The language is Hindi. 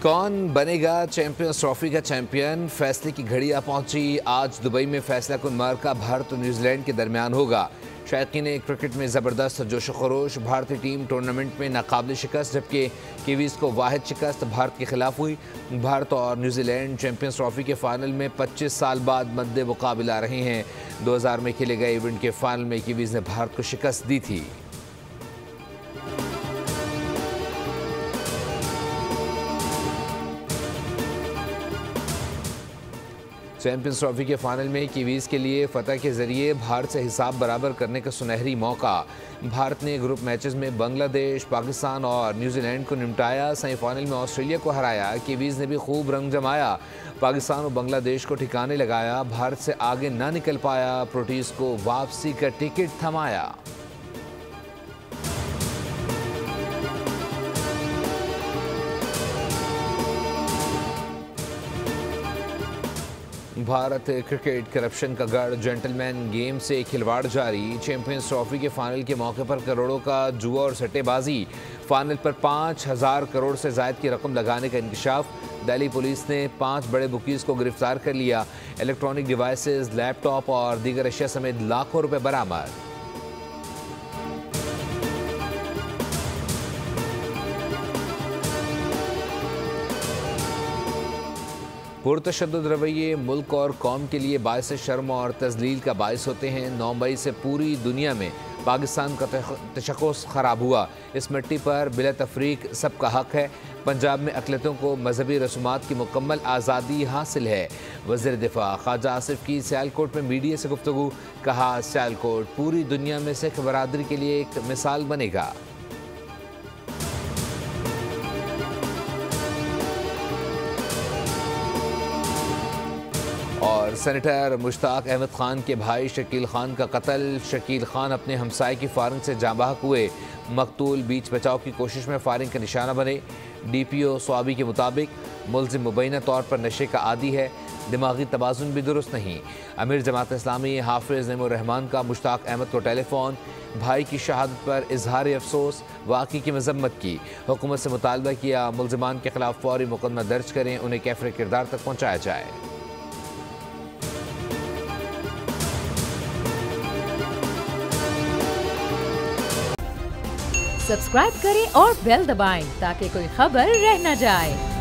कौन बनेगा चैंपियंस ट्रॉफी का चैंपियन? फैसले की घड़ी आ पहुंची। आज दुबई में फैसला कुन मार्का भारत और न्यूजीलैंड के दरमियान होगा। शायकीन क्रिकेट में ज़बरदस्त जोश खरोश। भारतीय टीम टूर्नामेंट में नाकाबिल शिकस्त, जबकि कीवीज़ को वाहिद शिकस्त भारत के खिलाफ हुई। भारत और न्यूजीलैंड चैंपियंस ट्रॉफी के फाइनल में 25 साल बाद मद्दे मुकाबला रहे हैं। 2000 में खेले गए इवेंट के फाइनल में कीवीज़ ने भारत को शिकस्त दी थी। चैंपियंस ट्रॉफी के फाइनल में कीवीज़ के लिए फतह के जरिए भारत से हिसाब बराबर करने का सुनहरी मौका। भारत ने ग्रुप मैचेस में बांग्लादेश, पाकिस्तान और न्यूजीलैंड को निपटाया। सेमीफाइनल में ऑस्ट्रेलिया को हराया। कीवीज़ ने भी खूब रंग जमाया, पाकिस्तान और बांग्लादेश को ठिकाने लगाया। भारत से आगे ना निकल पाया, प्रोटीज को वापसी का टिकट थमाया। भारत क्रिकेट करप्शन का गढ़, जेंटलमैन गेम से खिलवाड़ जारी। चैंपियंस ट्रॉफी के फाइनल के मौके पर करोड़ों का जुआ और सट्टेबाजी। फाइनल पर 5000 करोड़ से ज़ायद की रकम लगाने का इंकशाफ। दिल्ली पुलिस ने 5 बड़े बुकीज़ को गिरफ्तार कर लिया। इलेक्ट्रॉनिक डिवाइसेस, लैपटॉप और दीगर अशिया समेत लाखों रुपए बरामद। पुरतशद्दुद रवैये मुल्क और कौम के लिए बायस शर्म और तजलील का बायस होते हैं। 9 मई से पूरी दुनिया में पाकिस्तान का तशख़्ख़ुस ख़राब हुआ। इस मिट्टी पर बिला तफरीक सबका हक है। पंजाब में अक़लियतों को मजहबी रसूमात की मुकम्मल आज़ादी हासिल है। वज़ीर दिफ़ा ख्वाजा आसिफ की सियालकोट में मीडिया से गुफ्तगू। कहा, सियालकोट पूरी दुनिया में सिख बरादरी के लिए एक मिसाल बनेगा। और सेनेटर मुश्ताक अहमद खान के भाई शकील खान का कत्ल। शकील खान अपने हमसाये की फायरिंग से जाँबाहक हुए। मकतूल बीच बचाव की कोशिश में फायरिंग का निशाना बने। DPO स्वाबी के मुताबिक मुलजिम मुबैना तौर पर नशे का आदी है, दिमागी तवाज़ुन भी दुरुस्त नहीं। अमीर जमात इस्लामी हाफिज़ नईमुर्रहमान का मुश्ताक अहमद को टेलीफोन। भाई की शहादत पर इजहार अफसोस, वाक़ई की मजम्मत की। हुकूमत से मुतालबा किया, मुलजिमान के खिलाफ फौरी मुकदमा दर्ज करें, उन्हें कैफ़रे किरदार तक पहुँचाया जाए। सब्सक्राइब करें और बेल दबाएं ताकि कोई खबर रह न जाए।